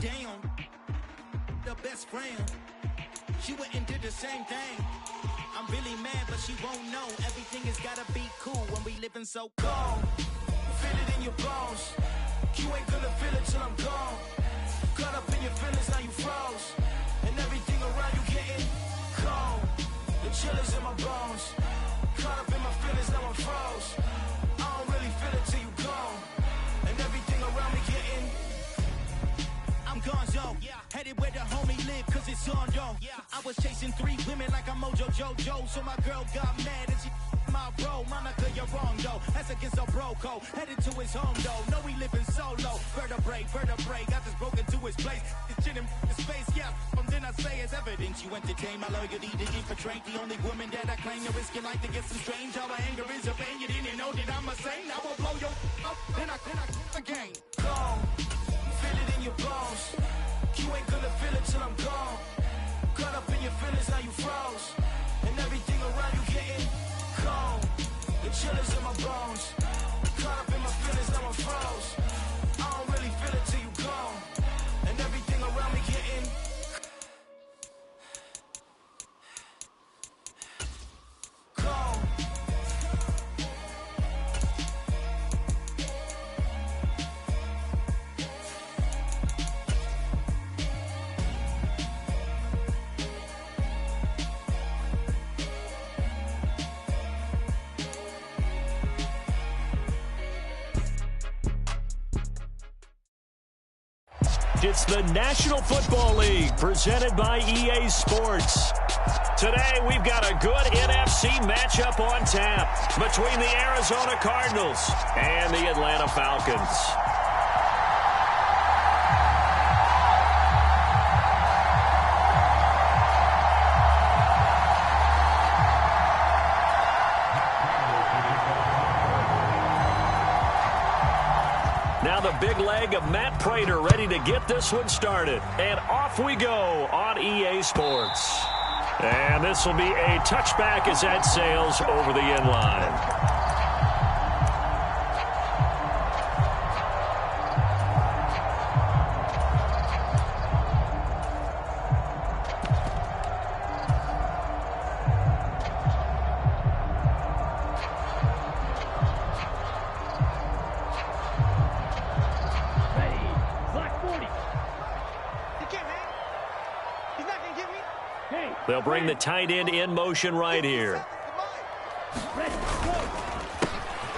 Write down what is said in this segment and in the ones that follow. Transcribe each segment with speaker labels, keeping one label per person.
Speaker 1: Damn, the best friend. She went and did the same thing. I'm really mad, but she won't know. Everything has gotta be cool when we living so cold. Feel it in your bones. You ain't gonna feel it till I'm gone. Caught up in your feelings, now you froze. And everything around you getting cold. The chill is in my bones. Caught up in my feelings, now I'm froze. I don't really feel it till you gone. And everything around me getting I'm gonzo, headed where the homie live, cause it's on, yo. I was chasing 3 women like I'm Mojo Jojo, so my girl got mad and she my bro. Monica, you're wrong, though. That's against a bro code. Headed to his home, though. No, he living solo. Vertebrae, got this broken to his place. This shit in his face, yeah. From then I say it's evidence. You entertain my loyalty, did you portray the only woman that I claim to risk your life to get some strange. All my anger is a pain. You didn't know that I'm a saint. I will blow your up, then I again. Gone. Feel it in your bones. You ain't gonna feel it till I'm gone. Caught up in your feelings, now you froze. And everything around you getting cold. The chill is in my bones. Caught up in my feelings, now I'm froze. I don't really feel it till you gone. And everything around me getting cold.
Speaker 2: It's the National Football League presented by EA Sports. Today, we've got a good NFC matchup on tap between the Arizona Cardinals and the Atlanta Falcons. Now the big leg of Matt Prater ready to get this one started. And off we go on EA Sports. And this will be a touchback as that sails over the end line. They'll bring the tight end in motion right here.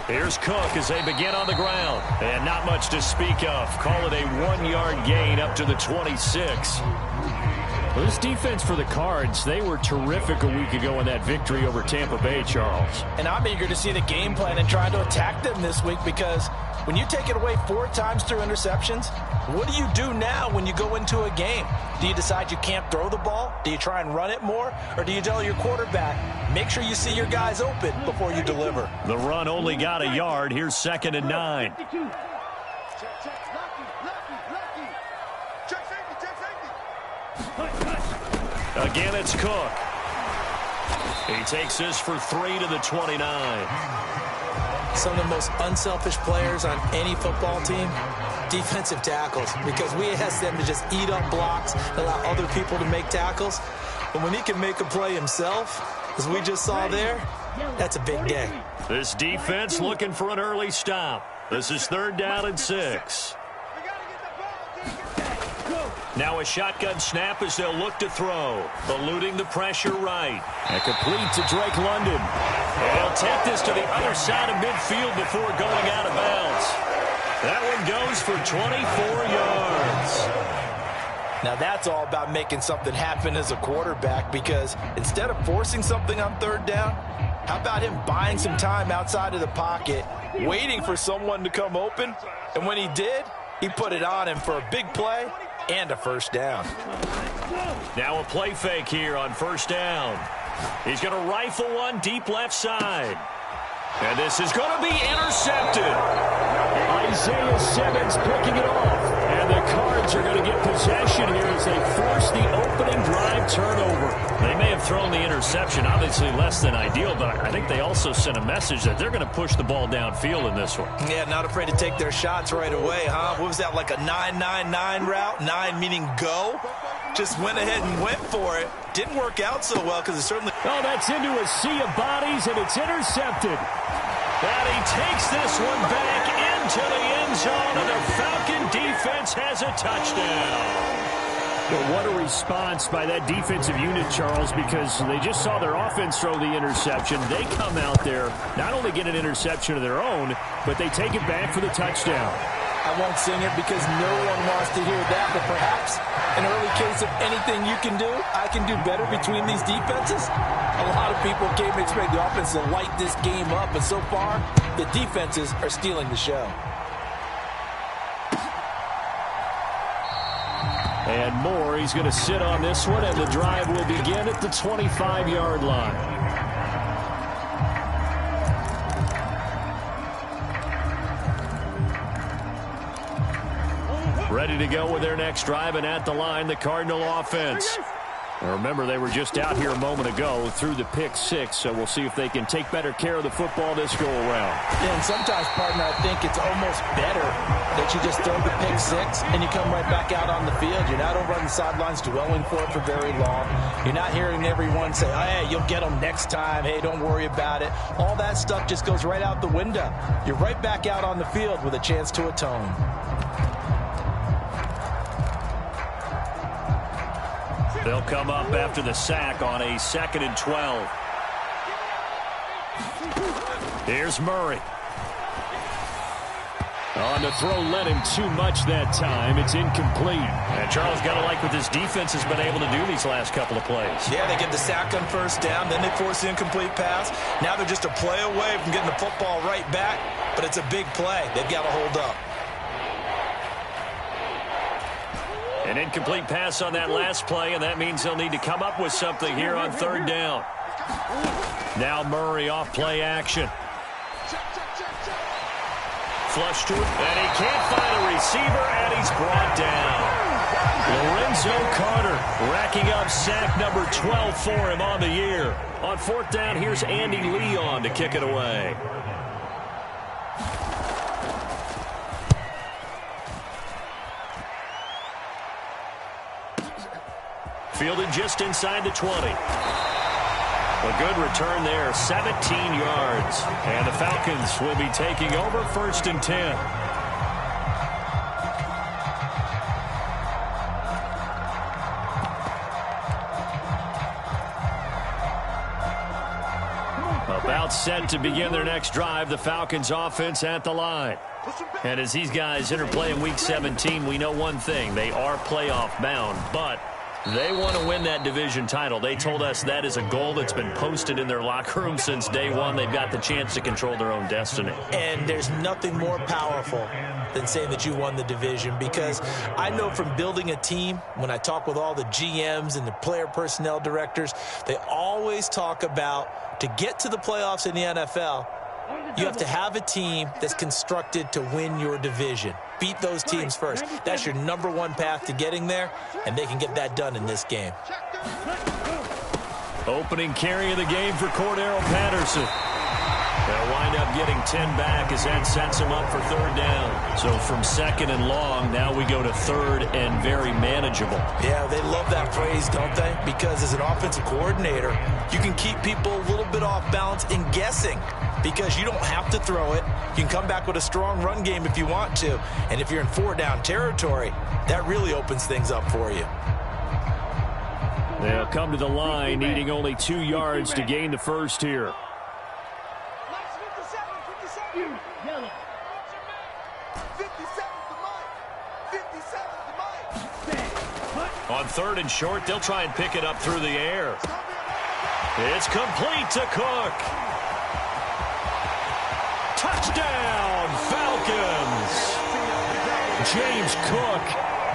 Speaker 2: Here's Cook as they begin on the ground. And not much to speak of. Call it a 1-yard gain up to the 26.
Speaker 3: Well, this defense for the Cards, they were terrific a week ago in that victory over Tampa Bay, Charles.
Speaker 4: And I'm eager to see the game plan and try to attack them this week because when you take it away 4 times through interceptions, what do you do now when you go into a game? Do you decide you can't throw the ball? Do you try and run it more? Or do you tell your quarterback, make sure you see your guys open before you deliver?
Speaker 2: The run only got a yard. Here's 2nd and 9. Again, it's Cook. He takes this for 3 to the 29.
Speaker 4: Some of the most unselfish players on any football team, defensive tackles, because we ask them to just eat up blocks, allow other people to make tackles. But when he can make a play himself, as we just saw there, that's a big day.
Speaker 2: This defense looking for an early stop. This is 3rd down and 6. Now a shotgun snap as they'll look to throw. Eluding the pressure right.
Speaker 3: And complete to Drake London.
Speaker 2: And they'll take this to the other side of midfield before going out of bounds. That one goes for 24 yards.
Speaker 4: Now that's all about making something happen as a quarterback, because instead of forcing something on 3rd down, how about him buying some time outside of the pocket, waiting for someone to come open, and when he did, he put it on him for a big play and a 1st down.
Speaker 2: Now a play fake here on 1st down. He's going to rifle one deep left side. And this is going to be intercepted.
Speaker 3: Isaiah Simmons picking it off.
Speaker 2: And the Cards are going to get possession here as they force the opening drive turnover.
Speaker 3: They may have thrown the interception, obviously less than ideal, but I think they also sent a message that they're going to push the ball downfield in this one.
Speaker 4: Yeah, not afraid to take their shots right away, huh? What was that, like a 9-9-9 route? 9 meaning go? Just went ahead and went for it. Didn't work out so well because it certainly...
Speaker 3: Oh, that's into a sea of bodies, and it's intercepted. And he takes this one back into the end zone, and the Falcon defense has a touchdown. Well, what a response by that defensive unit, Charles, because they just saw their offense throw the interception. They come out there, not only get an interception of their own, but they take it back for the touchdown.
Speaker 4: I won't sing it because no one wants to hear that, but perhaps an early case of anything you can do, I can do better between these defenses. A lot of people came to expect the offense to light this game up, but so far, the defenses are stealing the show.
Speaker 3: And Moore, he's going to sit on this one, and the drive will begin at the 25-yard line. Ready to go with their next drive, and at the line, the Cardinal offense. Now remember, they were just out here a moment ago through the pick six, so we'll see if they can take better care of the football this go-around.
Speaker 4: Yeah, and sometimes, partner, I think it's almost better that you just throw the pick six and you come right back out on the field. You're not over on the sidelines dwelling for it for very long. You're not hearing everyone say, oh, hey, you'll get them next time. Hey, don't worry about it. All that stuff just goes right out the window. You're right back out on the field with a chance to atone.
Speaker 3: They'll come up after the sack on a 2nd and 12. Here's Murray. On the throw, led him too much that time. It's incomplete. And Charles got to like what this defense has been able to do these last couple of plays.
Speaker 4: Yeah, they get the sack on first down, then they force the incomplete pass. Now they're just a play away from getting the football right back, but it's a big play. They've got to hold up.
Speaker 3: An incomplete pass on that last play, and that means they'll need to come up with something here on 3rd down. Now Murray off play action. Flush to it, and he can't find a receiver, and he's brought down. Lorenzo Carter racking up sack number 12 for him on the year. On 4th down, here's Andy Leon to kick it away. Fielded just inside the 20. A good return there, 17 yards. And the Falcons will be taking over 1st and 10. About set to begin their next drive, the Falcons offense at the line. And as these guys interplay in Week 17, we know one thing. They are playoff bound, but they want to win that division title. They told us that is a goal that's been posted in their locker room since day one. They've got the chance to control their own destiny.
Speaker 4: And there's nothing more powerful than saying that you won the division, because I know from building a team, when I talk with all the GMs and the player personnel directors, they always talk about, to get to the playoffs in the NFL, you have to have a team that's constructed to win your division. Beat those teams first. That's your #1 path to getting there, and they can get that done in this game.
Speaker 3: Opening carry of the game for Cordero Patterson. They'll wind up getting 10 back as that sets them up for 3rd down. So from 2nd and long, now we go to 3rd and very manageable.
Speaker 4: Yeah, they love that phrase, don't they? Because as an offensive coordinator, you can keep people a little bit off balance and guessing, because you don't have to throw it. You can come back with a strong run game if you want to. And if you're in 4-down territory, that really opens things up for you.
Speaker 3: They'll come to the line, needing only 2 yards to gain the first here. On 3rd and short, they'll try and pick it up through the air. It's complete to Cook. Touchdown, Falcons! James Cook,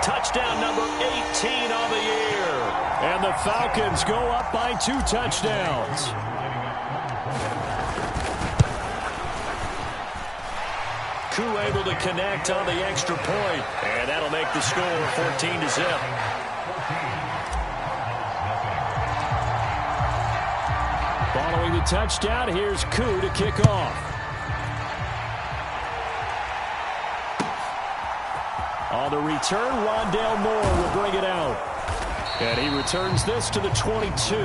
Speaker 3: touchdown number 18 on the year. And the Falcons go up by 2 touchdowns. Koo able to connect on the extra point, and that'll make the score 14-0. Following the touchdown, here's Koo to kick off. On the return, Rondale Moore will bring it out. And he returns this to the 22.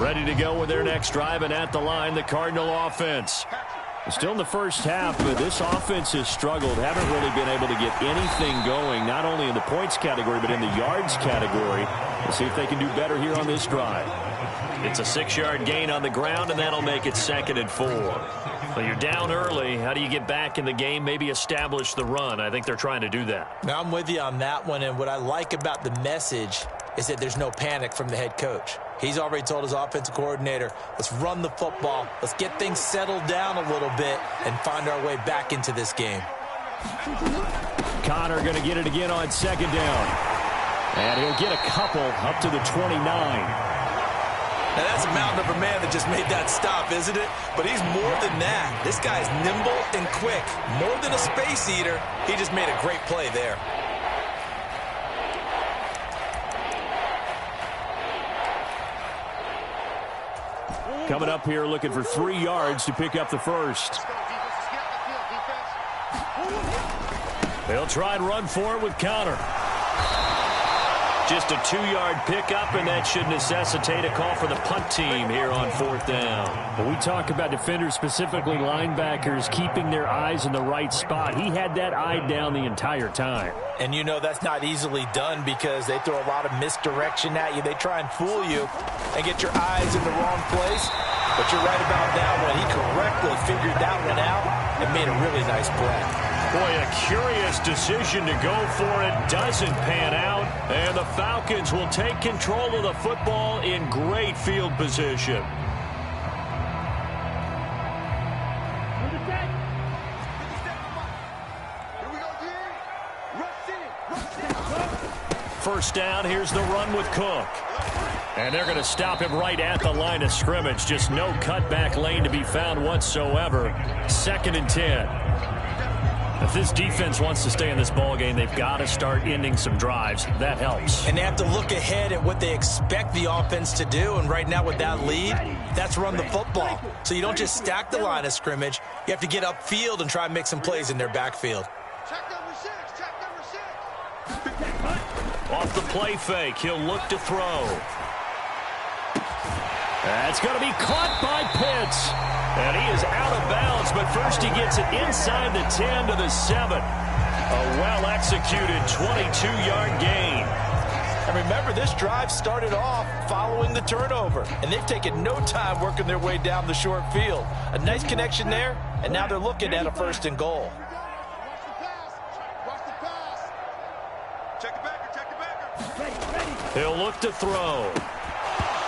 Speaker 3: Ready to go with their next drive, and at the line, the Cardinal offense. Still in the first half, but this offense has struggled. Haven't really been able to get anything going, not only in the points category, but in the yards category. We'll see if they can do better here on this drive. It's a 6-yard gain on the ground, and that'll make it 2nd and 4. Well, you're down early. How do you get back in the game, maybe establish the run? I think they're trying to do that.
Speaker 4: Now, I'm with you on that one, and what I like about the message is that there's no panic from the head coach. He's already told his offensive coordinator, let's run the football, let's get things settled down a little bit and find our way back into this game.
Speaker 3: Connor going to get it again on 2nd down. And he'll get a couple up to the 29.
Speaker 4: Now, that's a mountain of a man that just made that stop, isn't it? But he's more than that. This guy's nimble and quick. More than a space eater, he just made a great play there.
Speaker 3: Coming up here looking for 3 yards to pick up the first. They'll try and run for it with Connor. Just a 2-yard pickup, and that should necessitate a call for the punt team here on 4th down. When we talk about defenders, specifically linebackers, keeping their eyes in the right spot, he had that eye down the entire time.
Speaker 4: And you know that's not easily done because they throw a lot of misdirection at you. They try and fool you and get your eyes in the wrong place. But you're right about that one. He correctly figured that one out and made a really nice play.
Speaker 2: Boy, a curious decision to go for it. Doesn't pan out. And the Falcons will take control of the football in great field position. First down, here's the run with Cook. And they're going to stop him right at the line of scrimmage. Just no cutback lane to be found whatsoever. 2nd and 10. If this defense wants to stay in this ballgame, they've got to start ending some drives. That helps.
Speaker 4: And they have to look ahead at what they expect the offense to do. And right now with that lead, that's run the football. So you don't just stack the line of scrimmage. You have to get upfield and try and make some plays in their backfield.
Speaker 5: Check number 6. Check number 6.
Speaker 2: Off the play fake, he'll look to throw. That's going to be caught by Pitts. And he is out of bounds, but first he gets it inside the 10 to the 7. A well-executed 22-yard gain.
Speaker 4: And remember, this drive started off following the turnover, and they've taken no time working their way down the short field. A nice connection there, and now they're looking at a 1st and goal.
Speaker 5: Watch the pass. Check the backer. Check the backer.
Speaker 2: He'll look to throw.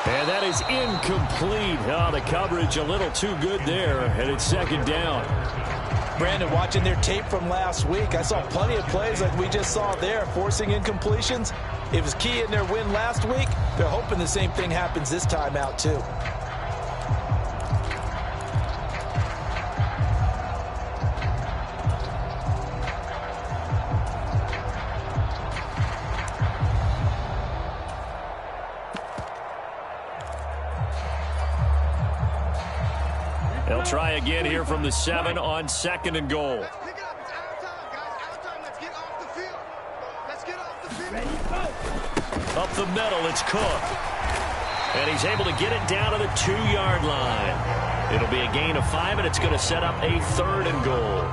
Speaker 3: And that is incomplete. Oh, the coverage a little too good there, and it's 2nd down.
Speaker 4: Brandon, watching their tape from last week, I saw plenty of plays like we just saw there, forcing incompletions. It was key in their win last week. They're hoping the same thing happens this time out, too.
Speaker 2: They'll try again here from the 7 on 2nd and goal.
Speaker 5: Let's pick it up. It's out of time, guys. Out of time. Let's get off the field. Let's get off the field.
Speaker 2: Up the middle, it's Cook. And he's able to get it down to the 2-yard line. It'll be a gain of 5, and it's going to set up a 3rd and goal.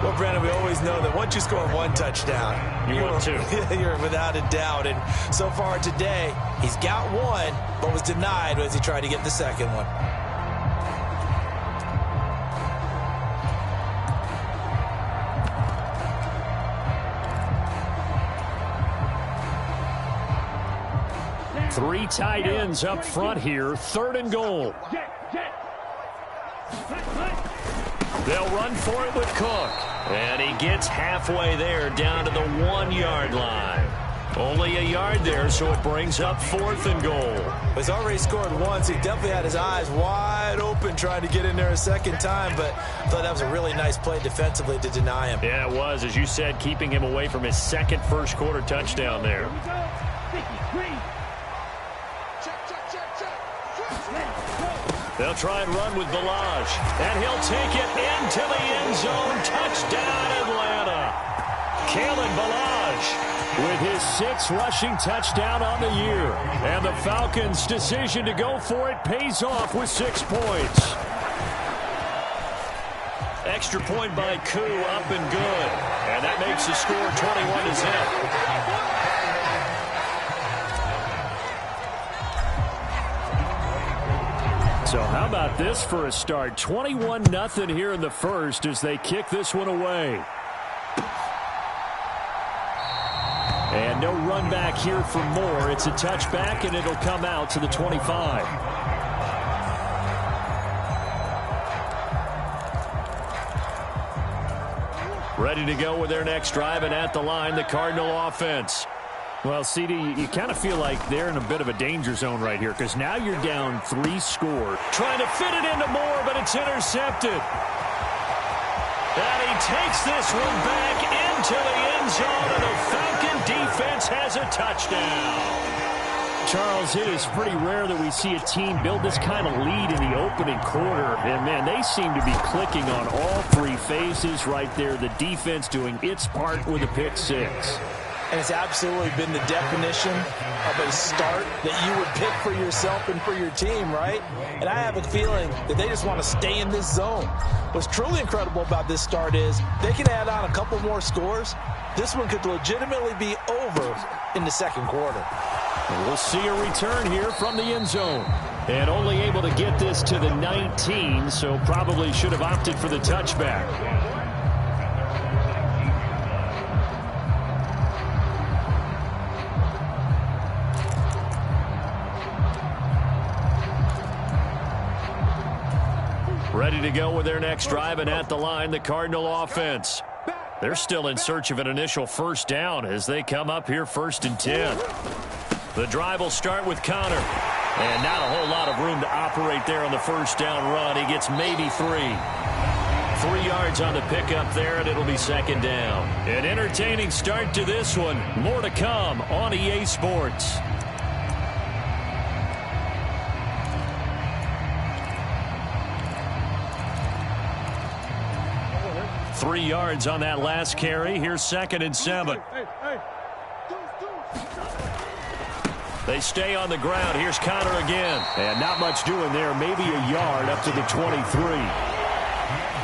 Speaker 4: Well, Brandon, we always know that once you score 1 touchdown,
Speaker 2: You want 2.
Speaker 4: You're without a doubt. And so far today, he's got 1, but was denied as he tried to get the 2nd one.
Speaker 3: Three tight ends up front here. 3rd and goal.
Speaker 2: They'll run for it with Cook. And he gets halfway there down to the 1-yard line. Only a yard there, so it brings up 4th and goal.
Speaker 4: He's already scored once. He definitely had his eyes wide open trying to get in there a second time, but I thought that was a really nice play defensively to deny him.
Speaker 2: Yeah, it was, as you said, keeping him away from his second first-quarter touchdown there. They'll try and run with Balaj, and he'll take it into the end zone. Touchdown, Atlanta. Kalen Balaj with his 6th rushing touchdown on the year. And the Falcons' decision to go for it pays off with 6 points. Extra point by Koo, up and good. And that makes the score 21-0. So how about this for a start? 21-0 here in the first as they kick this one away. And no run back here for Moore. It's a touchback, and it'll come out to the 25. Ready to go with their next drive, and at the line, the Cardinal offense. Well, CD, you kind of feel like they're in a bit of a danger zone right here because now you're down 3 score. Trying to fit it into Moore, but it's intercepted. And he takes this one back into the end zone, and the Falcon defense has a touchdown. Charles, it is pretty rare that we see a team build this kind of lead in the opening quarter. And, man, they seem to be clicking on all 3 phases right there. The defense doing its part with a pick 6.
Speaker 4: And it's absolutely been the definition of a start that you would pick for yourself and for your team, right? And I have a feeling that they just want to stay in this zone. What's truly incredible about this start is they can add on a couple more scores. This one could legitimately be over in the second quarter.
Speaker 2: We'll see a return here from the end zone. And only able to get this to the 19, so probably should have opted for the touchback. Ready to go with their next drive, and at the line, the Cardinal offense. They're still in search of an initial first down as they come up here 1st and 10. The drive will start with Connor. And not a whole lot of room to operate there on the first down run. He gets maybe 3. 3 yards on the pickup there, and it'll be 2nd down. An entertaining start to this one. More to come on EA Sports. 3 yards on that last carry. Here's 2nd and 7. They stay on the ground. Here's Connor again. And not much doing there. Maybe a yard up to the 23.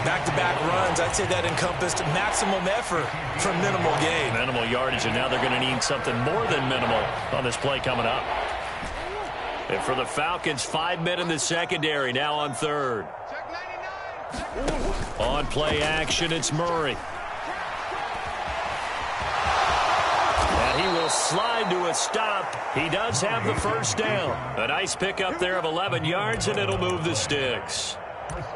Speaker 4: Back-to-back runs. I'd say that encompassed maximum effort for minimal gain.
Speaker 2: Minimal yardage, and now they're going to need something more than minimal on this play coming up. And for the Falcons, 5 men in the secondary, now on 3rd. On play action, it's Murray. And he will slide to a stop. He does have the first down. A nice pickup there of 11 yards, and it'll move the sticks.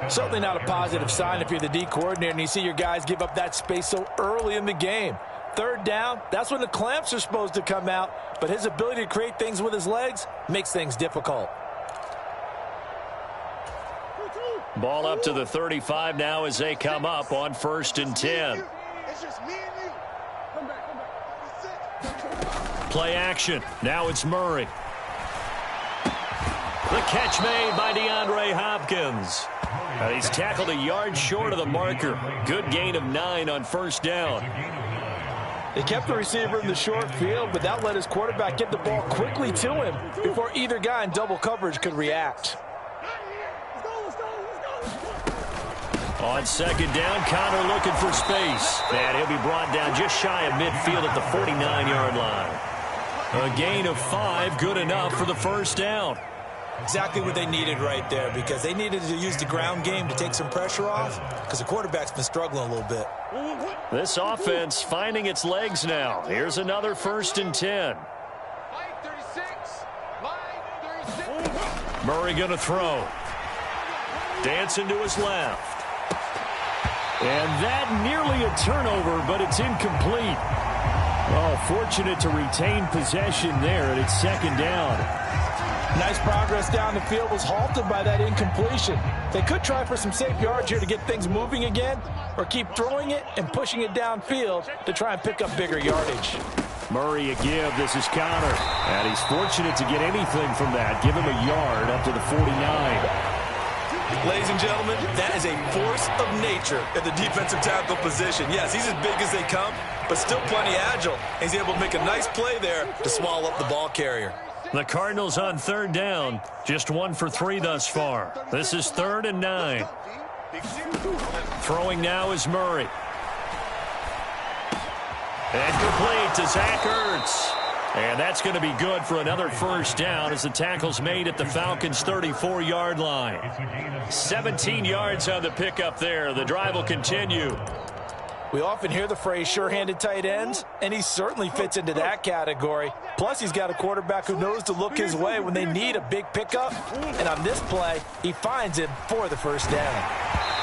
Speaker 4: Certainly not a positive sign if you're the D coordinator and you see your guys give up that space so early in the game. 3rd down, that's when the clamps are supposed to come out, but his ability to create things with his legs makes things difficult.
Speaker 2: Ball up to the 35 now as they come up on 1st and 10.
Speaker 5: It's just me and you. Come back.
Speaker 2: Play action. Now it's Murray. The catch made by DeAndre Hopkins. He's tackled a yard short of the marker. Good gain of 9 on 1st down.
Speaker 4: They kept the receiver in the short field, but that let his quarterback get the ball quickly to him before either guy in double coverage could react.
Speaker 2: On 2nd down, Connor looking for space. And he'll be brought down just shy of midfield at the 49-yard line. A gain of 5, good enough for the first down.
Speaker 4: Exactly what they needed right there, because they needed to use the ground game to take some pressure off, because the quarterback's been struggling a little bit.
Speaker 2: This offense finding its legs now. Here's another 1st and 10. Murray going to throw. Dancing to his left. And that nearly a turnover, but it's incomplete.
Speaker 3: Oh, fortunate to retain possession there, and it's second down.
Speaker 4: Nice progress down the field, was halted by that incompletion. They could try for some safe yards here to get things moving again, or keep throwing it and pushing it downfield to try and pick up bigger yardage.
Speaker 3: Murray a give. This is Connor. And he's fortunate to get anything from that. Give him a yard up to the 49.
Speaker 4: Ladies and gentlemen, that is a force of nature at the defensive tackle position. Yes, he's as big as they come, but still plenty agile. He's able to make a nice play there to swallow up the ball carrier.
Speaker 2: The Cardinals on third down. Just 1 for 3 thus far. This is 3rd and 9. Throwing now is Murray. And complete to Zach Ertz. And that's going to be good for another first down as the tackle's made at the Falcons' 34-yard line. 17 yards on the pickup there. The drive will continue.
Speaker 4: We often hear the phrase sure-handed tight ends, and he certainly fits into that category. Plus, he's got a quarterback who knows to look his way when they need a big pickup. And on this play, he finds him for the first down.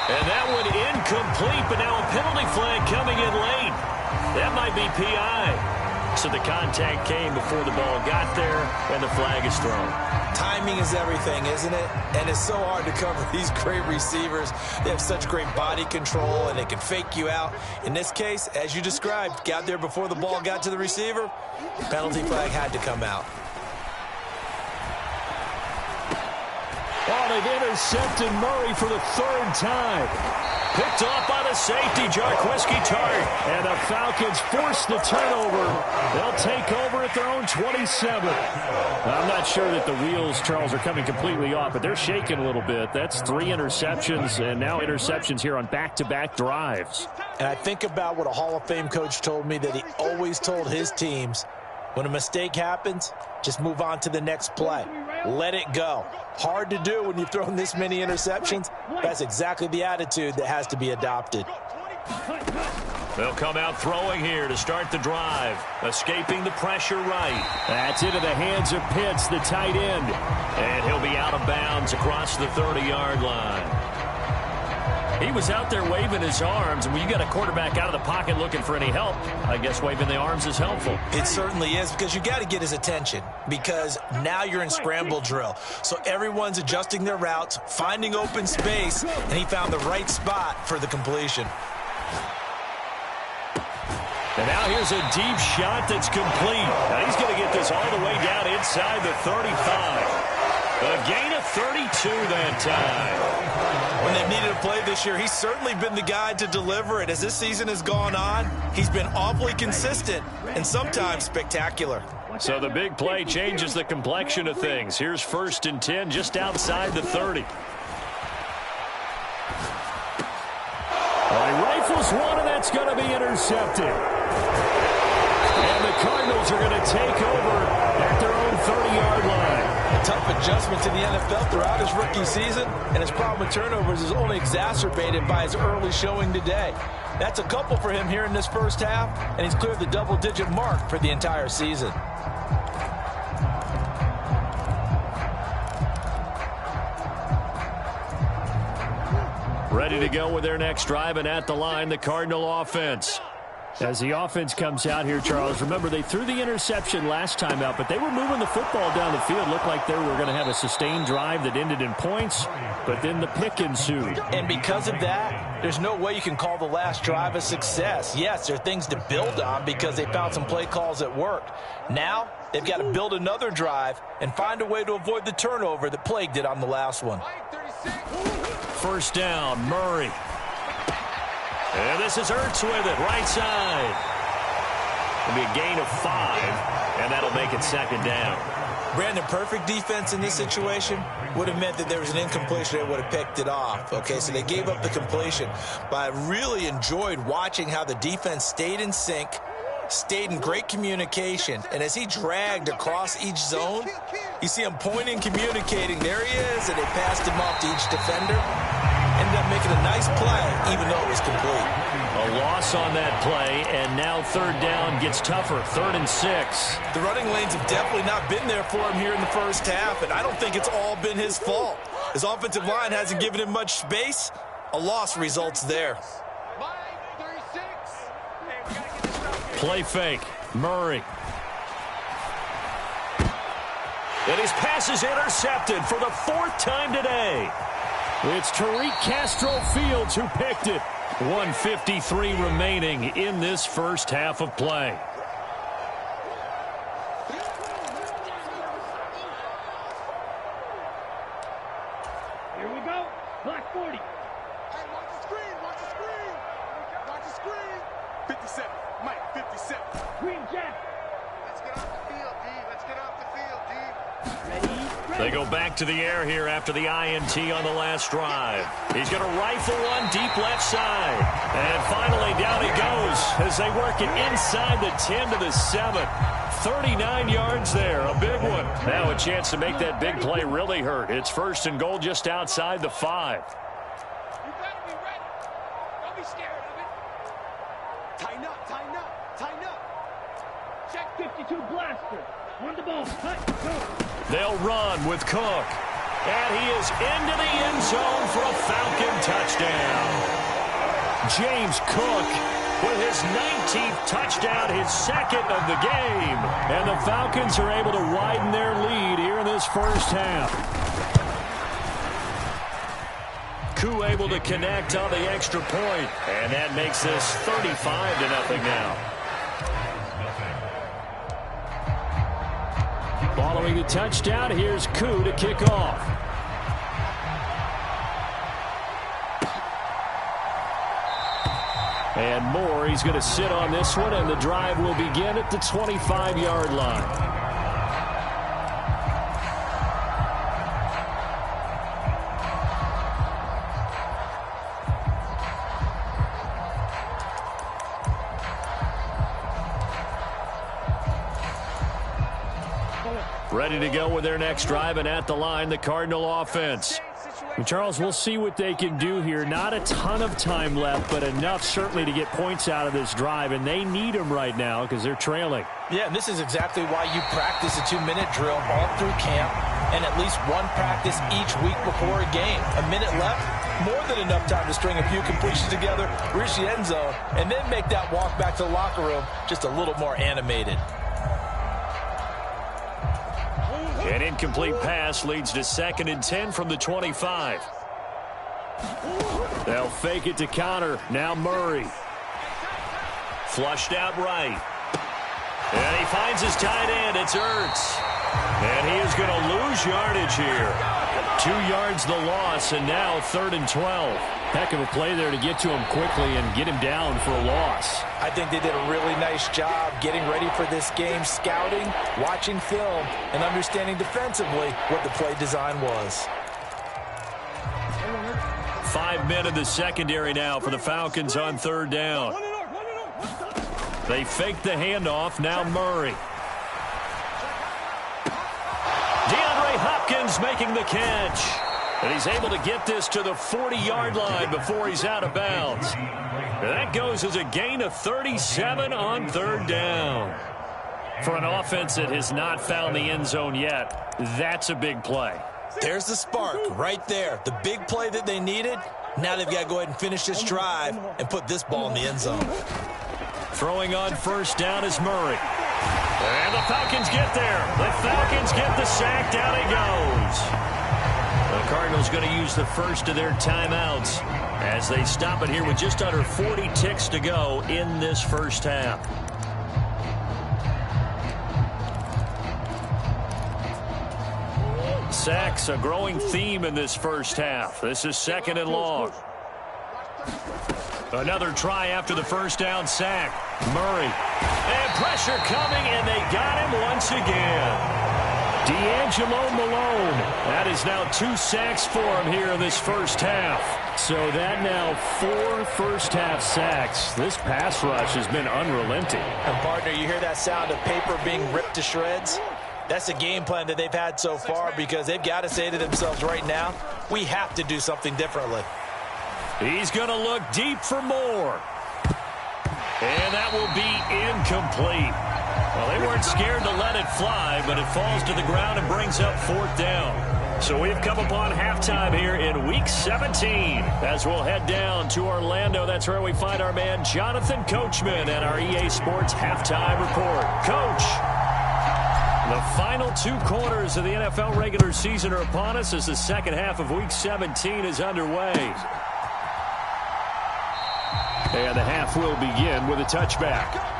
Speaker 2: And that one incomplete, but now a penalty flag coming in late. That might be PI. So the contact came before the ball got there, and the flag is thrown.
Speaker 4: Timing is everything, isn't it? And it's so hard to cover these great receivers. They have such great body control, and they can fake you out. In this case, as you described, got there before the ball got to the receiver. Penalty flag had to come out.
Speaker 3: Oh, they've intercepted Murray for the 3rd time.
Speaker 2: Picked off by the safety, Jarquiski Tart.
Speaker 3: And the Falcons force the turnover. They'll take over at their own 27. I'm not sure that the wheels, Charles, are coming completely off, but they're shaking a little bit. That's 3 interceptions, and now interceptions here on back-to-back drives.
Speaker 4: And I think about what a Hall of Fame coach told me that he always told his teams, when a mistake happens, just move on to the next play. Let it go. Hard to do when you've thrown this many interceptions. That's exactly the attitude that has to be adopted.
Speaker 2: They'll come out throwing here to start the drive. Escaping the pressure right.
Speaker 3: That's into the hands of Pitts, the tight end.
Speaker 2: And he'll be out of bounds across the 30-yard line. He was out there waving his arms, and when you got a quarterback out of the pocket looking for any help, I guess waving the arms is helpful.
Speaker 4: It certainly is, because you got to get his attention, because now you're in scramble drill. So everyone's adjusting their routes, finding open space, and he found the right spot for the completion.
Speaker 2: And now here's a deep shot that's complete. Now he's going to get this all the way down inside the 35. A gain of 32 that time.
Speaker 4: When they've needed a play this year, he's certainly been the guy to deliver it. As this season has gone on, he's been awfully consistent and sometimes spectacular.
Speaker 2: So the big play changes the complexion of things. Here's 1st and 10 just outside the 30.
Speaker 3: Well, he rifles one, and that's going to be intercepted. And the Cardinals are going to take over at their own 30-yard line.
Speaker 4: Tough adjustment to the NFL throughout his rookie season, and his problem with turnovers is only exacerbated by his early showing today. That's a couple for him here in this first half, and he's cleared the double-digit mark for the entire season.
Speaker 2: Ready to go with their next drive, and at the line, the Cardinal offense.
Speaker 3: As the offense comes out here, Charles, remember they threw the interception last time out, but they were moving the football down the field. Looked like they were going to have a sustained drive that ended in points, but then the pick ensued.
Speaker 4: And because of that, there's no way you can call the last drive a success. Yes, there are things to build on because they found some play calls that worked. Now, they've got to build another drive and find a way to avoid the turnover that plagued it on the last one.
Speaker 2: First down, Murray. And this is Ertz with it, right side. It'll be a gain of 5, and that'll make it second down.
Speaker 4: Brandon, perfect defense in this situation would have meant that there was an incompletion that would have picked it off. Okay, so they gave up the completion. But I really enjoyed watching how the defense stayed in sync, stayed in great communication, and as he dragged across each zone, you see him pointing, communicating. There he is, and they passed him off to each defender. Ended up making a nice play, even though it was complete.
Speaker 2: A loss on that play, and now third down gets tougher, 3rd and 6.
Speaker 4: The running lanes have definitely not been there for him here in the first half, and I don't think it's all been his fault. His offensive line hasn't given him much space. A loss results there.
Speaker 2: Play fake. Murray. And his pass is intercepted for the 4th time today.
Speaker 3: It's Tariq Castro Fields who picked it. 1:53 remaining in this first half of play.
Speaker 6: Here we go. Black 40.
Speaker 5: Hey, watch the screen. Watch the screen. Watch the screen. 57. Mike, 57.
Speaker 6: Green Jack.
Speaker 5: Let's get off the field, D. Let's get off the field, D.
Speaker 6: Ready.
Speaker 2: They go back to the air here after the INT on the last drive. He's going to rifle one deep left side. And finally down he goes as they work it inside the 10 to the 7. 39 yards there, a big one. Now a chance to make that big play really hurt. It's 1st and goal just outside the 5.
Speaker 5: You better be ready. Don't be scared of it. Tighten up, tighten up, tighten up.
Speaker 6: Check 52 blaster. On the ball. Cut. Go.
Speaker 2: They'll run with Cook. And he is into the end zone for a Falcon touchdown. James Cook with his 19th touchdown, his 2nd of the game. And the Falcons are able to widen their lead here in this first half. Koo able to connect on the extra point. And that makes this 35-0 now.
Speaker 3: Following the touchdown, here's Koo to kick off. And Moore, he's going to sit on this one, and the drive will begin at the 25-yard line. Ready to go with their next drive, and at the line, the Cardinal offense. And Charles, we'll see what they can do here. Not a ton of time left, but enough certainly to get points out of this drive, and they need them right now because they're trailing.
Speaker 4: Yeah, and this is exactly why you practice a 2-minute drill all through camp and at least one practice each week before a game. A minute left, more than enough time to string a few completions together, reach the end zone, and then make that walk back to the locker room just a little more animated.
Speaker 2: An incomplete pass leads to 2nd and 10 from the 25.
Speaker 3: They'll fake it to counter. Now Murray.
Speaker 2: Flushed out right. And he finds his tight end. It's Ertz. And he is going to lose yardage here. 2 yards the loss, and now 3rd and 12.
Speaker 3: Heck of a play there to get to him quickly and get him down for a loss.
Speaker 4: I think they did a really nice job getting ready for this game, scouting, watching film, and understanding defensively what the play design was.
Speaker 2: 5 men in the secondary now for the Falcons on 3rd down. They fake the handoff. Now Murray. DeAndre Hopkins making the catch. And he's able to get this to the 40-yard line before he's out of bounds. And that goes as a gain of 37 on 3rd down. For an offense that has not found the end zone yet, that's a big play.
Speaker 4: There's the spark right there. The big play that they needed. Now they've got to go ahead and finish this drive and put this ball in the end zone.
Speaker 2: Throwing on 1st down is Murray. And the Falcons get there. The Falcons get the sack. Down he goes. The Cardinals going to use the first of their timeouts as they stop it here with just under 40 ticks to go in this first half. Sacks, a growing theme in this first half. This is 2nd and long. Another try after the first down sack. Murray. And pressure coming, and they got him once again.
Speaker 3: D'Angelo Malone. That is now 2 sacks for him here in this first half. So that now 4 first-half sacks. This pass rush has been unrelenting.
Speaker 4: And, partner, you hear that sound of paper being ripped to shreds? That's the game plan that they've had so far because they've got to say to themselves right now, we have to do something differently.
Speaker 2: He's going to look deep for more. And that will be incomplete. Well, they weren't scared to let it fly, but it falls to the ground and brings up 4th down. So we've come upon halftime here in Week 17. As we'll head down to Orlando, that's where we find our man Jonathan Coachman and our EA Sports Halftime Report. Coach, the final 2 quarters of the NFL regular season are upon us as the second half of Week 17 is underway. And the half will begin with a touchback.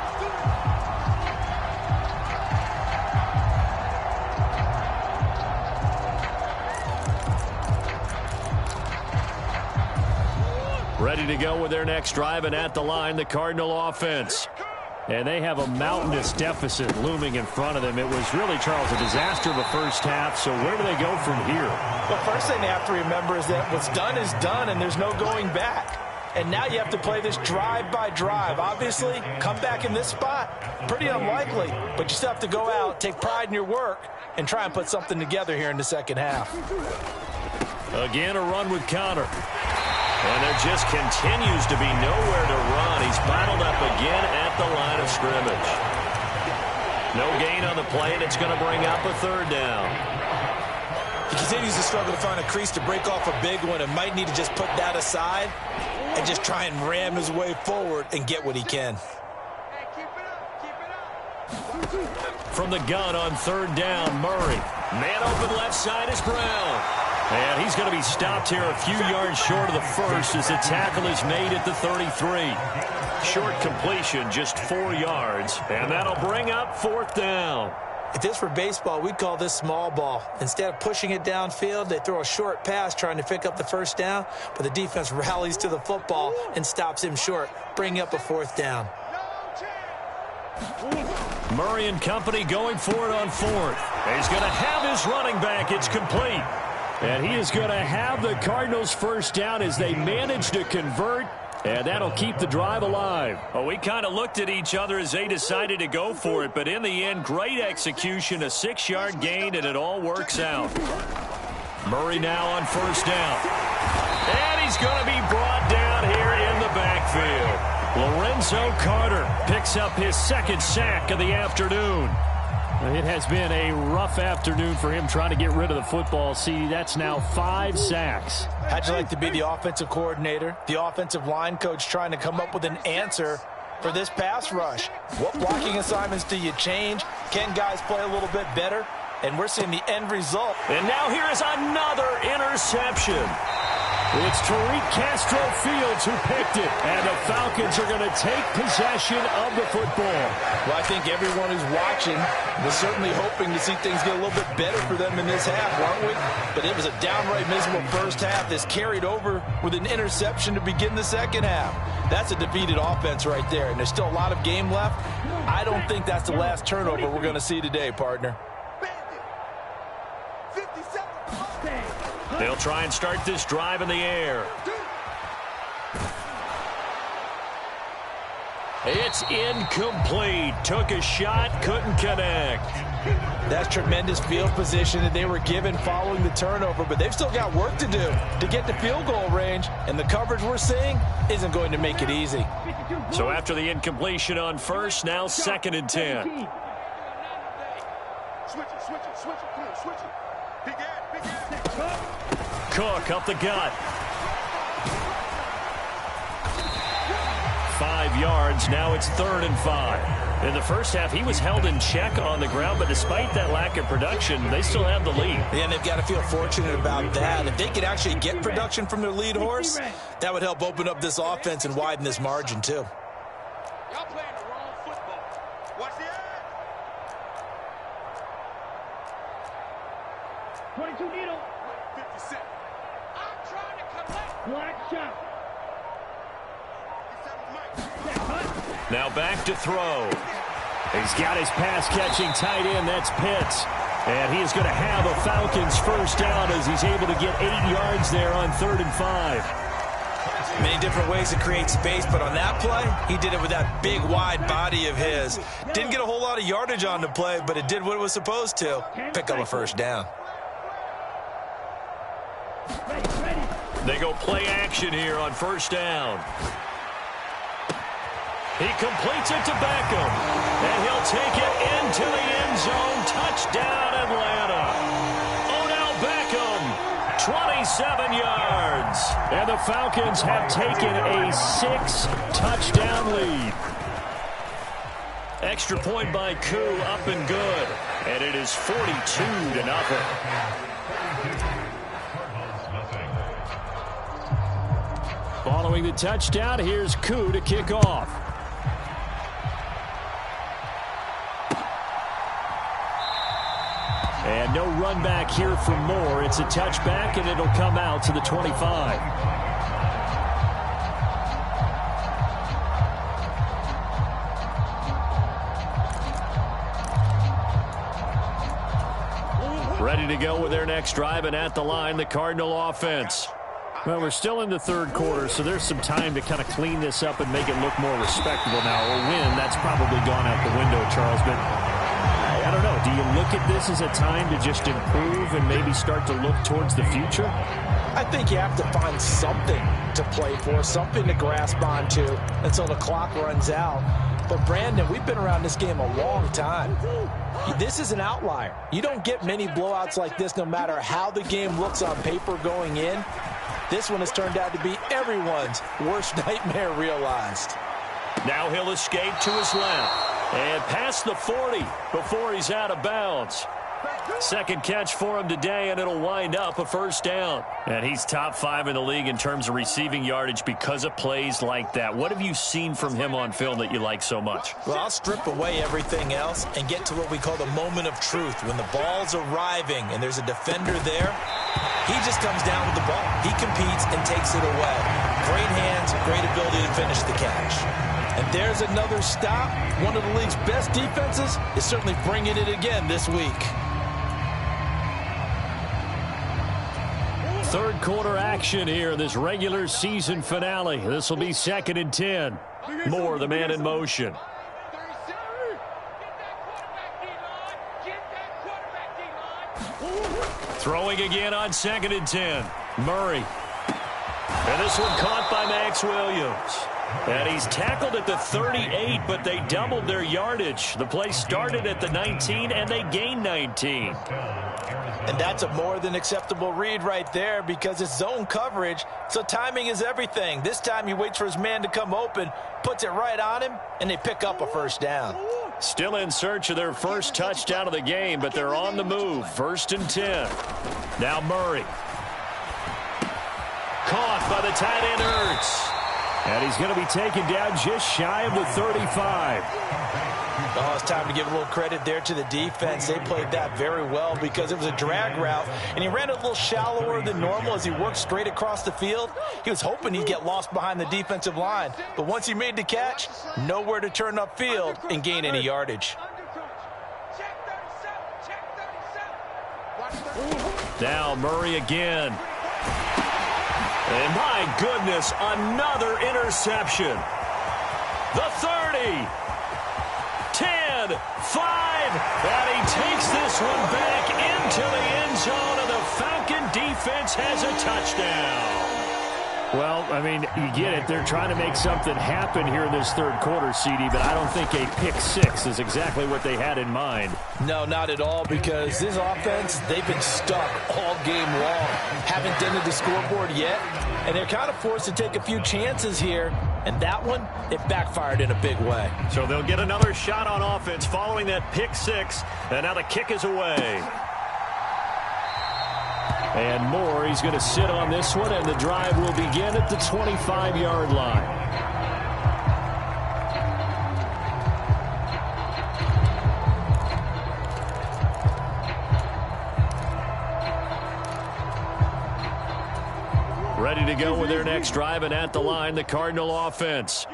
Speaker 2: Ready to go with their next drive, and at the line, the Cardinal offense. And they have a mountainous deficit looming in front of them. It was really, Charles, a disaster of a first half. So where do they go from here?
Speaker 4: The first thing they have to remember is that what's done is done, and there's no going back. And now you have to play this drive by drive. Obviously, come back in this spot, pretty unlikely. But you still have to go out, take pride in your work, and try and put something together here in the second half.
Speaker 2: Again, a run with Connor. And there just continues to be nowhere to run. He's bottled up again at the line of scrimmage. No gain on the play, and it's going to bring up a third down.
Speaker 4: He continues to struggle to find a crease to break off a big one and might need to just put that aside and just try and ram his way forward and get what he can.
Speaker 5: Hey, keep it up.
Speaker 2: From the gun on third down, Murray. Man open left side is Brown. And he's going to be stopped here a few yards short of the first as the tackle is made at the 33. Short completion, just 4 yards. And that'll bring up fourth down.
Speaker 4: If this were baseball, we'd call this small ball. Instead of pushing it downfield, they throw a short pass trying to pick up the first down, but the defense rallies to the football and stops him short, bringing up a fourth down.
Speaker 2: Murray and company going for it on fourth. He's going to have his running back. It's complete. And he is going to have the Cardinals first down as they manage to convert. And that'll keep the drive alive. Well, we kind of looked at each other as they decided to go for it. But in the end, great execution, a 6-yard gain, and it all works out. Murray now on first down. And he's going to be brought down here in the backfield. Lorenzo Carter picks up his second sack of the afternoon. It has been a rough afternoon for him trying to get rid of the football. See, that's now 5 sacks.
Speaker 4: How'd you like to be the offensive coordinator, the offensive line coach trying to come up with an answer for this pass rush? What blocking assignments do you change? Can guys play a little bit better? And we're seeing the end result.
Speaker 2: And now here is another interception. It's Tariq Castro Fields who picked it, and the Falcons are going to take possession of the football.
Speaker 4: Well, I think everyone who's watching was certainly hoping to see things get a little bit better for them in this half, weren't we? But it was a downright miserable first half that's carried over with an interception to begin the second half. That's a defeated offense right there, and there's still a lot of game left. I don't think that's the last turnover we're going to see today, partner.
Speaker 2: They'll try and start this drive in the air. It's incomplete. Took a shot, couldn't connect.
Speaker 4: That's tremendous field position that they were given following the turnover, but they've still got work to do to get to field goal range, and the coverage we're seeing isn't going to make it easy.
Speaker 2: So after the incompletion on first, now 2nd and 10.
Speaker 5: Switch it. Come on, switch it. Big ad.
Speaker 2: Cook up the gut. 5 yards. Now it's 3rd and 5. In the first half, he was held in check on the ground, but despite that lack of production, they still have the lead.
Speaker 4: And they've got to feel fortunate about that. If they could actually get production from their lead horse, that would help open up this offense and widen this margin, too.
Speaker 5: Y'all playing the wrong football. Watch the ad.
Speaker 6: 22 needle.
Speaker 5: 50 Cent. I'm trying to collect.
Speaker 6: Black shot.
Speaker 2: Now back to throw. He's got his pass-catching tight end. That's Pitts. And he is going to have a Falcons first down as he's able to get 8 yards there on 3rd and 5.
Speaker 4: Many different ways to create space, but on that play, he did it with that big, wide body of his. Didn't get a whole lot of yardage on the play, but it did what it was supposed to. Pick up a first down.
Speaker 2: They go play action here on first down. He completes it to Beckham, and he'll take it into the end zone. Touchdown, Atlanta. Odell Beckham 7 yards.
Speaker 3: And the Falcons have taken a 6-touchdown lead.
Speaker 2: Extra point by Koo, up and good. And it is 42-0.
Speaker 3: Following the touchdown, here's Koo to kick off. And no run back here for Moore. It's a touchback, and it'll come out to the 25.
Speaker 2: Ready to go with their next drive, and at the line, the Cardinal offense.
Speaker 3: Well, we're still in the third quarter, so there's some time to kind of clean this up and make it look more respectable now. A win, that's probably gone out the window, Charles, but I don't know. Do you look at this as a time to just improve and maybe start to look towards the future?
Speaker 4: I think you have to find something to play for, something to grasp onto until the clock runs out. But, Brandon, we've been around this game a long time. This is an outlier. You don't get many blowouts like this no matter how the game looks on paper going in. This one has turned out to be everyone's worst nightmare realized.
Speaker 2: Now he'll escape to his left and past the 40 before he's out of bounds. Second catch for him today, and it'll wind up a first down. And he's top 5 in the league in terms of receiving yardage because of plays like that. What have you seen from him on film that you like so much?
Speaker 4: Well, I'll strip away everything else and get to what we call the moment of truth. When the ball's arriving and there's a defender there, he just comes down with the ball. He competes and takes it away. Great hands, great ability to finish the catch. And there's another stop. One of the league's best defenses is certainly bringing it again this week.
Speaker 3: Third quarter action here in this regular season finale. This will be 2nd and 10.
Speaker 2: Moore, the man in motion. Throwing again on 2nd and 10. Murray. And this one caught by Max Williams. And he's tackled at the 38, but they doubled their yardage. The play started at the 19, and they gained 19.
Speaker 4: And that's a more than acceptable read right there because it's zone coverage, so timing is everything. This time he waits for his man to come open, puts it right on him, and they pick up a first down.
Speaker 2: Still in search of their first touchdown of the game, but they're on the move. 1st and 10. Now Murray. Caught by the tight end Ertz.
Speaker 3: And he's going to be taken down just shy of the 35.
Speaker 4: Oh, it's time to give a little credit there to the defense. They played that very well because it was a drag route, and he ran a little shallower than normal as he worked straight across the field. He was hoping he'd get lost behind the defensive line, but once he made the catch, nowhere to turn upfield and gain any yardage.
Speaker 2: Now Murray again. And my goodness, another interception. The 30. 10, 5, and he takes this one back into the end zone, and the Falcon defense has a touchdown.
Speaker 3: Well, I mean, you get it. They're trying to make something happen here in this third quarter, CD, but I don't think a pick six is exactly what they had in mind.
Speaker 4: No, not at all, because this offense, they've been stuck all game long. Haven't dented the scoreboard yet, and they're kind of forced to take a few chances here, and that one, it backfired in a big way.
Speaker 2: So they'll get another shot on offense following that pick six, and now the kick is away.
Speaker 3: And Moore, he's going to sit on this one, and the drive will begin at the 25-yard line.
Speaker 2: Ready to go with their next drive, and at the line, the Cardinal offense.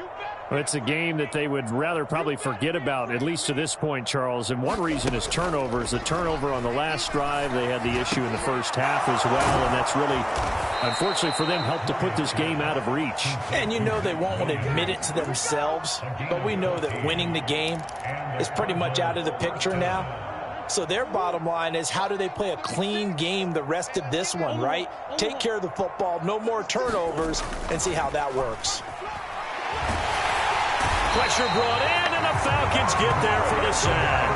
Speaker 3: Well, it's a game that they would rather probably forget about, at least to this point, Charles. And one reason is turnovers. The turnover on the last drive, they had the issue in the first half as well, and that's really, unfortunately for them, helped to put this game out of reach.
Speaker 4: And you know they won't want to admit it to themselves, but we know that winning the game is pretty much out of the picture now. So their bottom line is, how do they play a clean game the rest of this one, right? Take care of the football, no more turnovers, and see how that works.
Speaker 2: Pressure brought in, and the Falcons get there for the sack.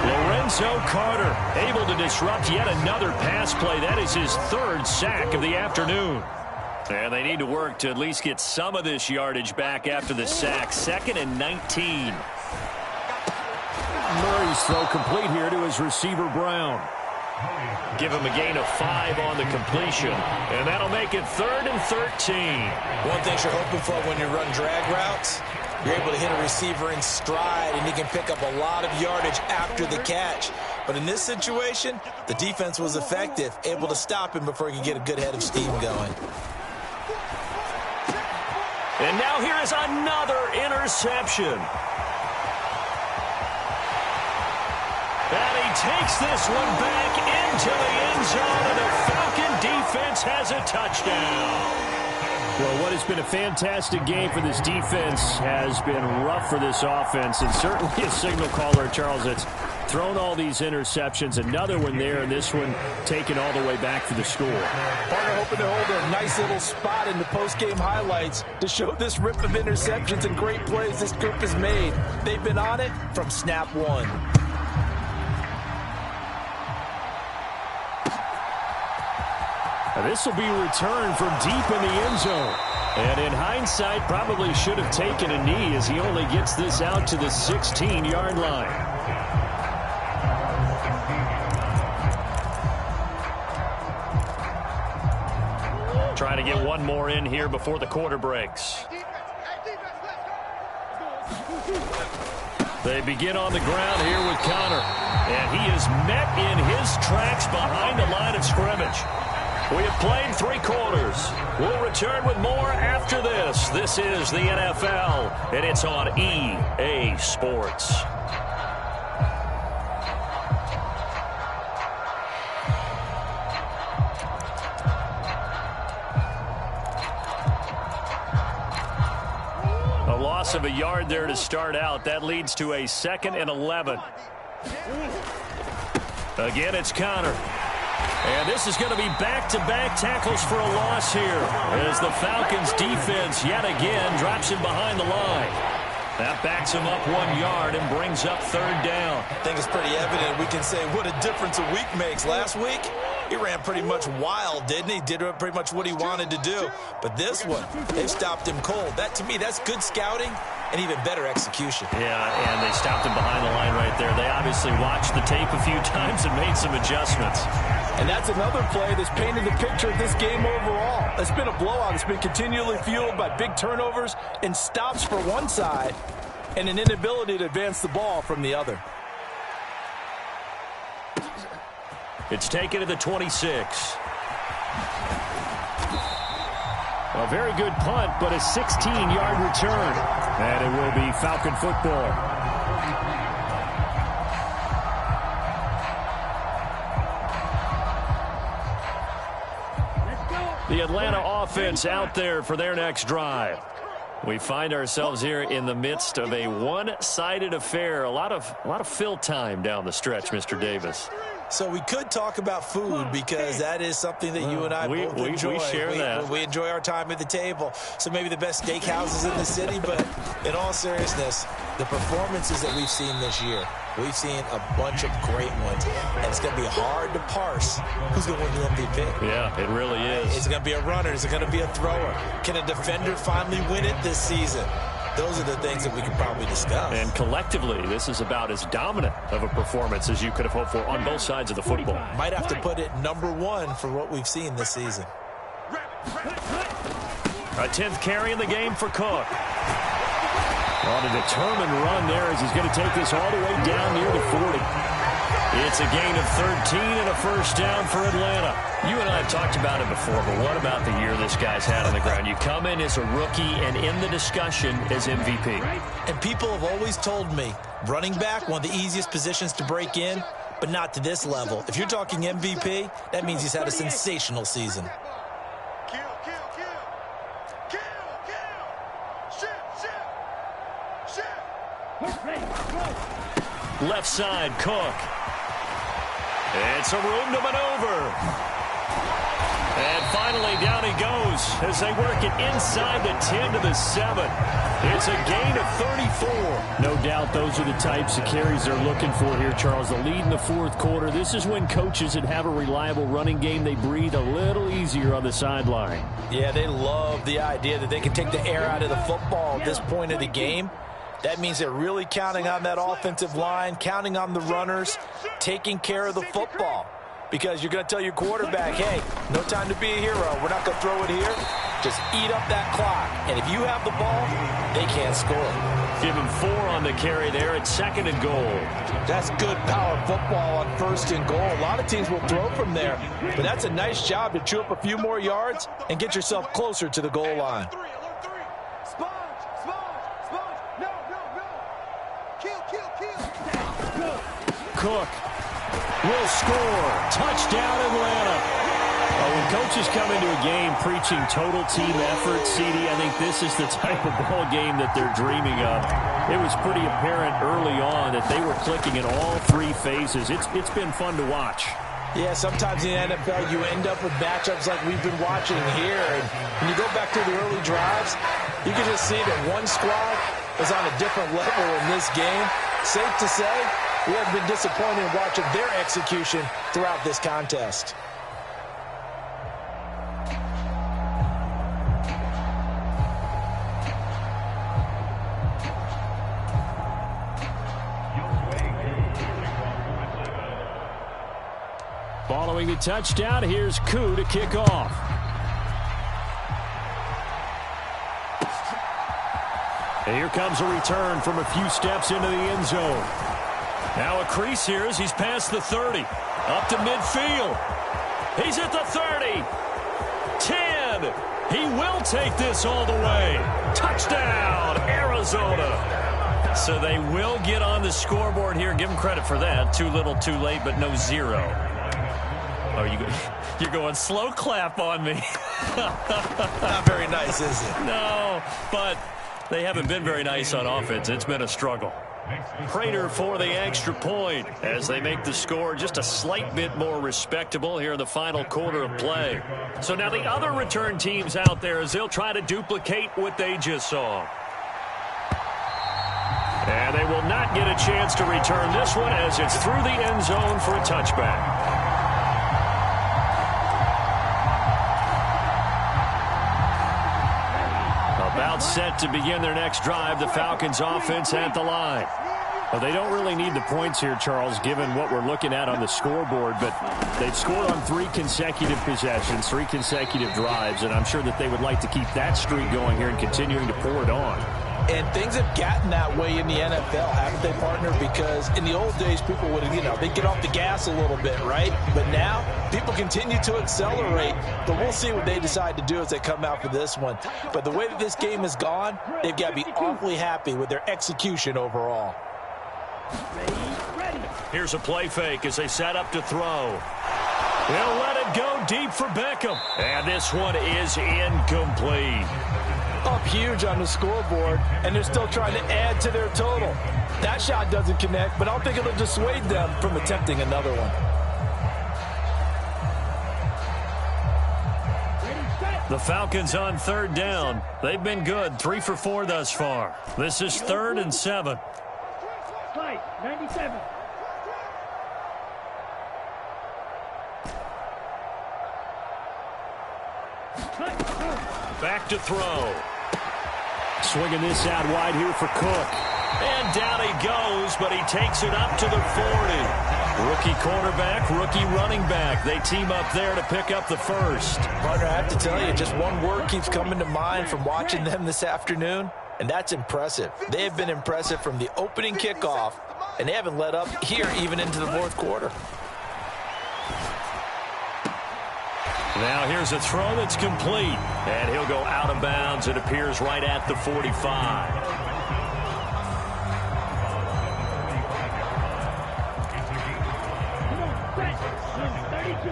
Speaker 2: Lorenzo Carter able to disrupt yet another pass play. That is his third sack of the afternoon. And they need to work to at least get some of this yardage back after the sack. 2nd and 19.
Speaker 3: Murray's throw complete here to his receiver, Brown.
Speaker 2: Give him a gain of 5 on the completion. And that'll make it 3rd and 13.
Speaker 4: One thing you're hoping for when you run drag routes, you're able to hit a receiver in stride, and he can pick up a lot of yardage after the catch. But in this situation, the defense was effective, able to stop him before he could get a good head of steam going.
Speaker 2: And now here is another interception. And he takes this one back into the end zone, and the Falcon defense has a touchdown.
Speaker 3: Well, what has been a fantastic game for this defense has been rough for this offense, and certainly a signal caller, Charles, that's thrown all these interceptions. Another one there, and this one taken all the way back for the score.
Speaker 4: Partner hoping to hold a nice little spot in the post-game highlights to show this rip of interceptions and great plays this group has made. They've been on it from snap one.
Speaker 3: This will be returned from deep in the end zone. And in hindsight, probably should have taken a knee as he only gets this out to the 16-yard line.
Speaker 2: Trying to get one more in here before the quarter breaks. They begin on the ground here with Connor. And he is met in his tracks behind the line of scrimmage. We have played 3 quarters. We'll return with more after this. This is the NFL, and it's on EA Sports. A loss of a yard there to start out. That leads to a 2nd and 11. Again, it's Connor. And this is going to be back-to-back tackles for a loss here as the Falcons defense yet again drops him behind the line. That backs him up 1 yard and brings up 3rd down.
Speaker 4: I think it's pretty evident we can say what a difference a week makes. Last week, he ran pretty much wild, didn't he? Did pretty much what he wanted to do. But this one, they've stopped him cold. That, to me, that's good scouting and even better execution.
Speaker 2: Yeah, and they stopped him behind the line right there. They obviously watched the tape a few times and made some adjustments.
Speaker 4: And that's another play that's painted the picture of this game overall. It's been a blowout. It's been continually fueled by big turnovers and stops for one side and an inability to advance the ball from the other.
Speaker 2: It's taken to the 26.
Speaker 3: A very good punt, but a 16-yard return. And it will be Falcon football.
Speaker 2: The Atlanta offense out there for their next drive. We find ourselves here in the midst of a one-sided affair. A lot of fill time down the stretch, Mr. Davis.
Speaker 4: So we could talk about food because that is something that you and I both enjoy.
Speaker 2: We share that.
Speaker 4: We enjoy our time at the table. So maybe the best steakhouses in the city, but in all seriousness, the performances that we've seen this year, we've seen a bunch of great ones, and it's going to be hard to parse who's going to win the MVP.
Speaker 2: Yeah, it really is.
Speaker 4: Is it going to be a runner? Is it going to be a thrower? Can a defender finally win it this season? Those are the things that we could probably discuss.
Speaker 2: And collectively, this is about as dominant of a performance as you could have hoped for on both sides of the football.
Speaker 4: Might have to put it #1 for what we've seen this season.
Speaker 2: A 10th carry in the game for Cook. On a determined run there as he's going to take this all the way down near the 40. It's a gain of 13 and a first down for Atlanta. You and I have talked about it before, but what about the year this guy's had on the ground? You come in as a rookie and in the discussion as MVP.
Speaker 4: And people have always told me, running back, one of the easiest positions to break in, but not to this level. If you're talking MVP, that means he's had a sensational season.
Speaker 2: Left side, Cook. It's a room to maneuver.
Speaker 3: And finally, down he goes as they work it inside the 10 to the 7. It's a gain of 34. No doubt those are the types of carries they're looking for here, Charles. The lead in the fourth quarter. This is when coaches that have a reliable running game, they breathe a little easier on the sideline.
Speaker 4: Yeah, they love the idea that they can take the air out of the football at this point of the game. That means they're really counting on that offensive line, counting on the runners, taking care of the football. Because you're going to tell your quarterback, hey, no time to be a hero. We're not going to throw it here. Just eat up that clock. And if you have the ball, they can't score.
Speaker 3: Give him 4 on the carry there at 2nd and goal.
Speaker 4: That's good power football on 1st and goal. A lot of teams will throw from there. But that's a nice job to chew up a few more yards and get yourself closer to the goal line.
Speaker 3: Cook will score. Touchdown, Atlanta. When coaches come into a game preaching total team effort, CD, I think this is the type of ball game that they're dreaming of. It was pretty apparent early on that they were clicking in all 3 phases. It's been fun to watch.
Speaker 4: Yeah, sometimes in the NFL you end up with matchups like we've been watching here. And when you go back to the early drives, you can just see that one squad is on a different level in this game. Safe to say, we have been disappointed in watching their execution throughout this contest.
Speaker 3: Following the touchdown, here's Koo to kick off. And here comes a return from a few steps into the end zone. Now a crease here as he's past the 30. Up to midfield. He's at the 30. 10. He will take this all the way. Touchdown, Arizona. So they will get on the scoreboard here. Give them credit for that. Too little, too late, but no 0. Oh, you're going slow clap on me.
Speaker 4: Not very nice, is it?
Speaker 3: No, but they haven't been very nice on offense. It's been a struggle. Prater for the extra point as they make the score just a slight bit more respectable here in the final quarter of play. So now the other return teams out there as they'll try to duplicate what they just saw. And they will not get a chance to return this one as it's through the end zone for a touchback. About set to begin their next drive, the Falcons offense at the line. Well, they don't really need the points here, Charles, given what we're looking at on the scoreboard, but they've scored on 3 consecutive possessions, 3 consecutive drives, and I'm sure that they would like to keep that streak going here and continuing to pour it on.
Speaker 4: And things have gotten that way in the NFL, haven't they, partner? Because in the old days, people would, they'd get off the gas a little bit, right? But now, people continue to accelerate. But we'll see what they decide to do as they come out for this one. But the way that this game has gone, they've got to be awfully happy with their execution overall.
Speaker 6: Ready.
Speaker 3: Here's a play fake as they set up to throw. They'll let it go deep for Beckham. And this one is incomplete.
Speaker 4: Up huge on the scoreboard, and they're still trying to add to their total. That shot doesn't connect, but I don't think it'll dissuade them from attempting another one.
Speaker 3: The Falcons on 3rd down. They've been good, 3 for 4 thus far. This is 3rd and 7.
Speaker 6: Fight, 97.
Speaker 3: Back to throw. Swinging this out wide here for Cook. And down he goes, but he takes it up to the 40. Rookie quarterback, rookie running back. They team up there to pick up the first.
Speaker 4: Partner, I have to tell you, just one word keeps coming to mind from watching them this afternoon, and that's impressive. They have been impressive from the opening kickoff, and they haven't let up here even into the fourth quarter.
Speaker 3: Now here's a throw that's complete. And he'll go out of bounds. It appears right at the 45.
Speaker 6: Come on, set. 32.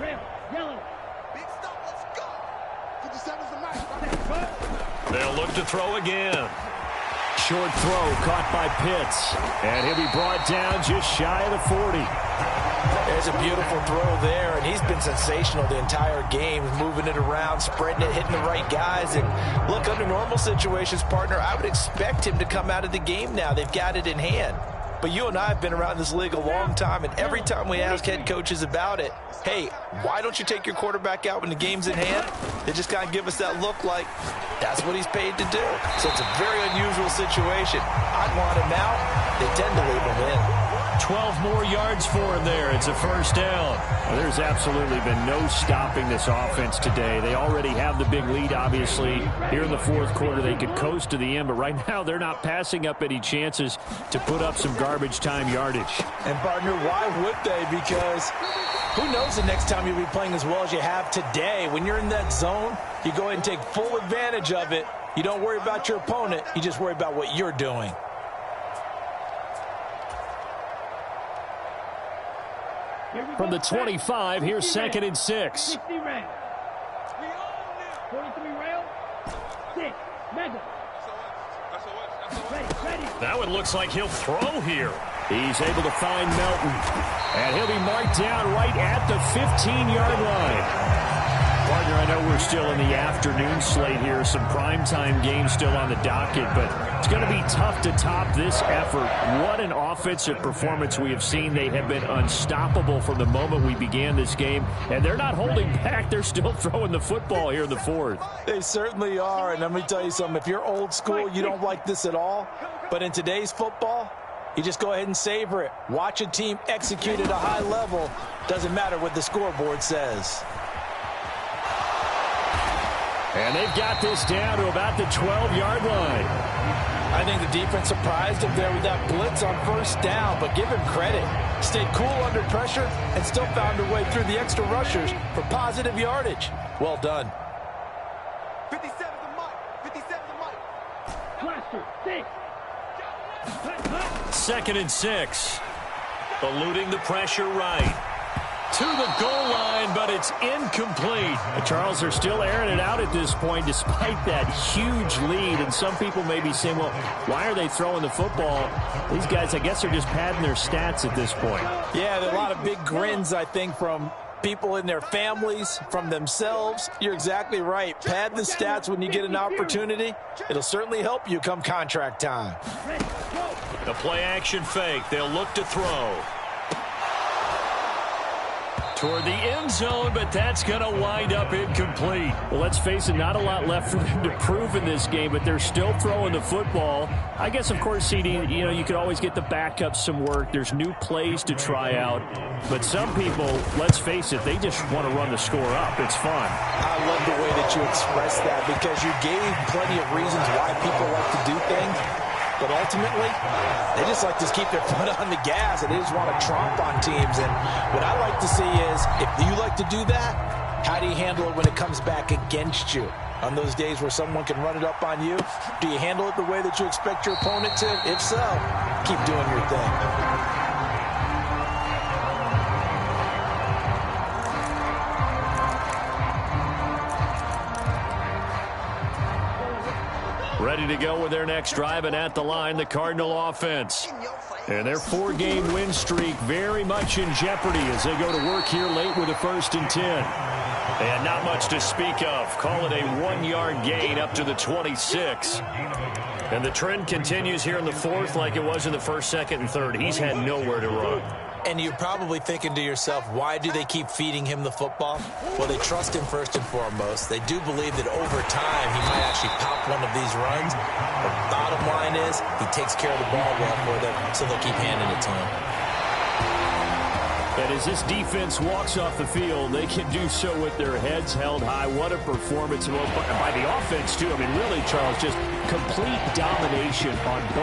Speaker 6: Red, yellow.
Speaker 5: Big stop, let's go. 57's the match.
Speaker 3: They'll look to throw again. short throw caught by Pitts. And he'll be brought down just shy of the 40.
Speaker 4: There's a beautiful throw there, and he's been sensational the entire game, moving it around, spreading it, hitting the right guys. And look, under normal situations, partner, I would expect him to come out of the game now. They've got it in hand. But you and I have been around this league a long time, and every time we ask head coaches about it, hey, why don't you take your quarterback out when the game's in hand? They just kind of give us that look like that's what he's paid to do. So it's a very unusual situation. I'd want him out. They tend to leave him in.
Speaker 3: 12 more yards for him there. It's a first down. Well, there's absolutely been no stopping this offense today. They already have the big lead, obviously. Here in the fourth quarter, they could coast to the end, but right now they're not passing up any chances to put up some garbage time yardage.
Speaker 4: And, partner, why would they? Because who knows the next time you'll be playing as well as you have today. When you're in that zone, you go ahead and take full advantage of it. You don't worry about your opponent. You just worry about what you're doing.
Speaker 3: From the 25, here's 2nd and 6.
Speaker 6: 60 round. 43 round. 6. Mega. Ready.
Speaker 3: That one looks like he'll throw here. He's able to find Melton. And he'll be marked down right at the 15-yard line. Partner, I know we're still in the afternoon slate here. Some primetime games still on the docket, but it's going to be tough to top this effort. What an offensive performance we have seen. They have been unstoppable from the moment we began this game, and they're not holding back. They're still throwing the football here in the fourth.
Speaker 4: They certainly are, and let me tell you something. If you're old school, you don't like this at all. But in today's football, you just go ahead and savor it. Watch a team execute at a high level. Doesn't matter what the scoreboard says.
Speaker 3: And they've got this down to about the 12-yard line.
Speaker 4: I think the defense surprised him there with that blitz on first down, but give him credit. Stayed cool under pressure and still found a way through the extra rushers for positive yardage. Well done.
Speaker 5: 57 the mic. 57 the mic.
Speaker 6: Cluster. 6.
Speaker 3: 2nd and 6. Eluding the pressure right. To the goal line, but it's incomplete. Charles, they're still airing it out at this point despite that huge lead. And some people may be saying, well, why are they throwing the football? These guys, I guess, are just padding their stats at this point.
Speaker 4: Yeah, there are a lot of big grins, I think, from people in their families, from themselves. You're exactly right. Pad the stats when you get an opportunity. It'll certainly help you come contract time.
Speaker 3: The play-action fake. They'll look to throw. Toward the end zone, but that's going to wind up incomplete. Well, let's face it, not a lot left for them to prove in this game, but they're still throwing the football. I guess, of course, CD, you could always get the backups some work. There's new plays to try out. But some people, let's face it, they just want to run the score up. It's fun.
Speaker 4: I love the way that you express that because you gave plenty of reasons why people like to do things. But ultimately, they just like to keep their foot on the gas, and they just want to tromp on teams. And what I like to see is, if you like to do that, how do you handle it when it comes back against you? On those days where someone can run it up on you, do you handle it the way that you expect your opponent to? If so, keep doing your thing.
Speaker 3: Ready to go with their next drive, and at the line, the Cardinal offense. And their 4-game win streak very much in jeopardy as they go to work here late with a 1st and 10. And not much to speak of. Call it a 1-yard gain up to the 26. And the trend continues here in the fourth like it was in the 1st, 2nd, and 3rd. He's had nowhere to run.
Speaker 4: And you're probably thinking to yourself, why do they keep feeding him the football? Well, they trust him first and foremost. They do believe that over time he might actually pop one of these runs. The bottom line is he takes care of the ball well for them, so they'll keep handing it to him.
Speaker 3: And as this defense walks off the field, they can do so with their heads held high. What a performance by the offense, too. I mean, really, Charles, just complete domination on both.